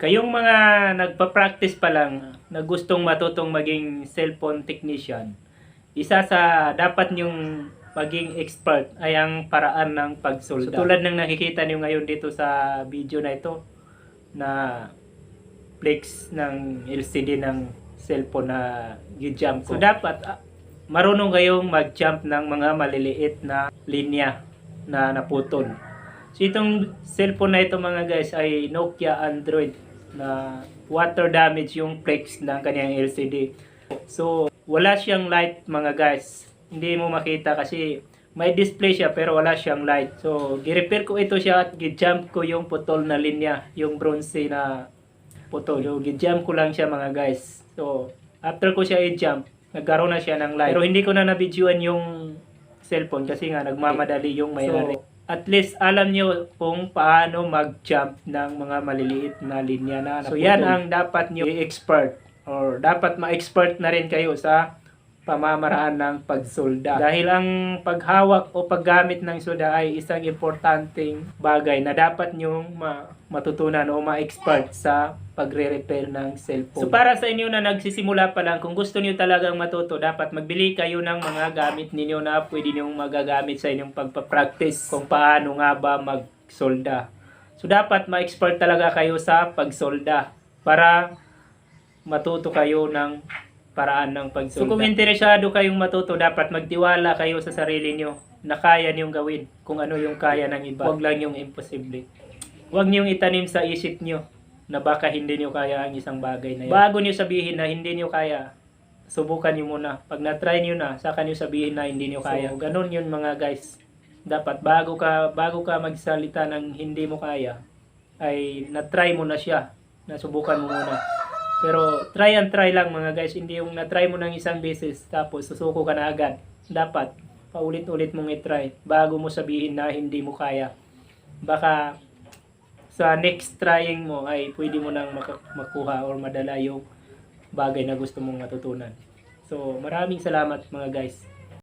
Kayong mga nagpa-practice pa lang na gustong matutong maging cellphone technician, isa sa dapat nyong maging expert ay ang paraan ng pagsolda. So, tulad ng nakikita niyo ngayon dito sa video na ito, na flex ng LCD ng cellphone na gi-jump ko. So, dapat marunong kayong mag-jump ng mga maliliit na linya na naputol. So, itong cellphone na ito mga guys ay Nokia Android na water damage yung flex ng kanyang LCD. So, wala siyang light mga guys. Hindi mo makita kasi may display siya pero wala siyang light. So, gi-repair ko ito siya at gi-jump ko yung putol na linya, yung bronze na putol. So, gi-jump ko lang siya mga guys. So, after ko siya i-jump, nagkaroon na siya ng light. Pero hindi ko na na-videoan yung cellphone kasi nga nagmamadali yung may-ari. So, at least alam nyo kung paano mag-jump ng mga maliliit na linya na naputol. So, yan ang dapat nyo i-expert or dapat ma-expert na rin kayo sa pamamaraan ng pagsolda. Dahil ang paghawak o paggamit ng solda ay isang importanteng bagay na dapat nyong matutunan o ma-expert sa pagre-repair ng cellphone. So para sa inyo na nagsisimula pa lang, kung gusto niyo talagang matuto, dapat magbili kayo ng mga gamit ninyo na pwede nyong magagamit sa inyong pagpa-practice kung paano nga ba magsolda. So dapat ma-expert talaga kayo sa pagsolda para matuto kayo ng paraan ng pagsolda. So kung interesado kayong matuto, dapat magtiwala kayo sa sarili nyo na kaya niyong gawin kung ano yung kaya ng iba. Huwag lang yung imposible. Huwag niyong itanim sa isip nyo na baka hindi niyo kaya ang isang bagay na yan. Bago niyo sabihin na hindi niyo kaya, subukan niyo muna. Pag na-try niyo na, saka niyo sabihin na hindi niyo kaya. So, ganun yun mga guys. Dapat bago ka magsalita ng hindi mo kaya, ay na-try mo na siya. Nasubukan mo muna. Pero try and try lang mga guys. Hindi yung na-try mo ng isang beses tapos susuko ka na agad. Dapat paulit-ulit mong i-try bago mo sabihin na hindi mo kaya. Baka sa next trying mo ay pwede mo nang makuha or madala yung bagay na gusto mong matutunan. So maraming salamat mga guys.